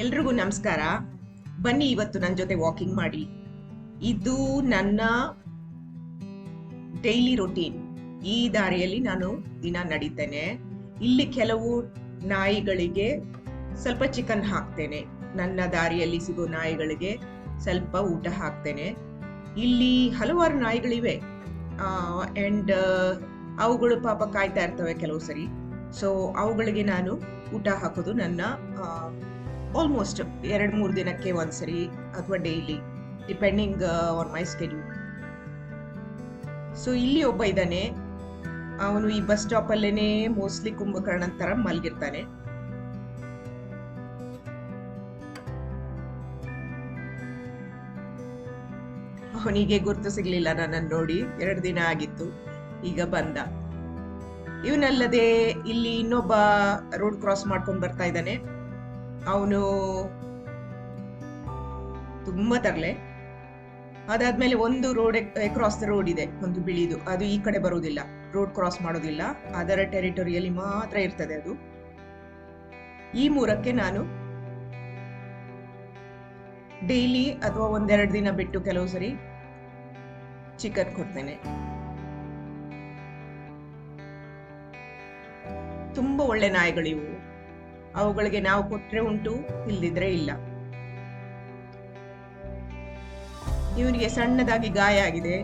ಎಲ್ರಿಗೂ ನಮಸ್ಕಾರ. ಬನ್ನಿ ಇವತ್ತು ನನ್ನ ಜೊತೆ ವಾಕಿಂಗ್ ಮಾಡಿ. ಇದು ನನ್ನ ಡೈಲಿ ರೊಟೀನ್. ಈ ದಾರಿಯಲ್ಲಿ ನಾನು ದಿನ ನಡೀತೇನೆ. ಇಲ್ಲಿ ಕೆಲವು ನಾಯಿಗಳಿಗೆ ಸ್ವಲ್ಪ ಚಿಕನ್ ಹಾಕ್ತೇನೆ. ನನ್ನ ದಾರಿಯಲ್ಲಿ ಸಿಗೋ ನಾಯಿಗಳಿಗೆ ಸ್ವಲ್ಪ ಊಟ ಹಾಕ್ತೇನೆ. ಇಲ್ಲಿ ಹಲವಾರು ನಾಯಿಗಳಿವೆ ಅಂಡ್ ಅವುಗಳು ಪಾಪ ಕಾಯ್ತಾ ಇರ್ತವೆ ಕೆಲವು ಸರಿ. ಸೊ ಅವುಗಳಿಗೆ ನಾನು ಊಟ ಹಾಕೋದು ನನ್ನ ಆಲ್ಮೋಸ್ಟ್ 2-3 ದಿನಕ್ಕೆ ಒಂದ್ಸರಿ ಅಥವಾ daily, depending on my schedule. So ಇಲ್ಲಿ ಒಬ್ಬ ಇದ್ದಾನೆ. ಅವನು ಈ ಬಸ್ ಸ್ಟಾಪ್ ಅಲ್ಲೇನೆ ಮೋಸ್ಟ್ಲಿ ಕುಂಭಕರ್ಣ ತರ ಮಲ್ಗಿರ್ತಾನೆ. ಅವನಿಗೆ ಗುರ್ತು ಸಿಗ್ಲಿಲ್ಲ ನನ್ನನ್ನು ನೋಡಿ. 2 ದಿನ ಆಗಿತ್ತು, ಈಗ ಬಂದ. ಇವನಲ್ಲದೆ ಇಲ್ಲಿ ಇನ್ನೊಬ್ಬ ರೋಡ್ ಕ್ರಾಸ್ ಮಾಡ್ಕೊಂಡು ಬರ್ತಾ ಇದ್ದಾನೆ. ಅವನು ತುಂಬಾ ತರಲೆ. ಅದಾದ್ಮೇಲೆ ಒಂದು ರೋಡ್ ಕ್ರಾಸ್ ದ ರೋಡ್ ಇದೆ, ಒಂದು ಬಿಳಿದು. ಅದು ಈ ಕಡೆ ಬರುವುದಿಲ್ಲ, ರೋಡ್ ಕ್ರಾಸ್ ಮಾಡೋದಿಲ್ಲ, ಅದರ ಟೆರಿಟರಿಯಲ್ಲಿ ಮಾತ್ರ ಇರ್ತದೆ ಅದು. ಈ 3ಕ್ಕೆ ನಾನು ಡೈಲಿ ಅಥವಾ 1-2 ದಿನ ಬಿಟ್ಟು ಕೆಲವು ಸರಿ ಚಿಕನ್ ಕೊಡ್ತೇನೆ. ತುಂಬಾ ಒಳ್ಳೆ ನಾಯಿಗಳಿವು. ಅವುಗಳಿಗೆ ನಾವು ಕೊಟ್ರೆ ಉಂಟು, ಇಲ್ದಿದ್ರೆ ಇಲ್ಲ. ಇವನಿಗೆ ಸಣ್ಣದಾಗಿ ಗಾಯ ಆಗಿದೆ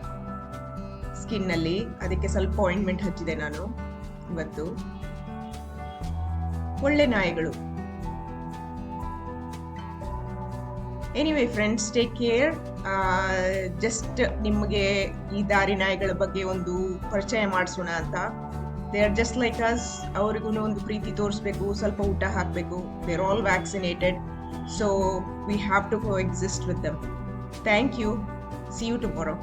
ಸ್ಕಿನ್ ನಲ್ಲಿ, ಅದಕ್ಕೆ ಸ್ವಲ್ಪ ಆಯಿಂಟ್ಮೆಂಟ್ ಹಚ್ಚಿದೆ ನಾನು ಇವತ್ತು. ಒಳ್ಳೆ ನಾಯಿಗಳು. Anyway friends, take care. Just ನಿಮಗೆ ಈ ದಾರಿ ನಾಯಿಗಳ ಬಗ್ಗೆ ಒಂದು ಪರಿಚಯ ಮಾಡಿಸೋಣ ಅಂತ. They are just like us. ಅವ್ರಿಗೂ ಒಂದು ಪ್ರೀತಿ ತೋರಿಸ್ಬೇಕು, ಸ್ವಲ್ಪ ಊಟ ಹಾಕಬೇಕು. They are all vaccinated, so we have to coexist with them. Thank you. See you tomorrow.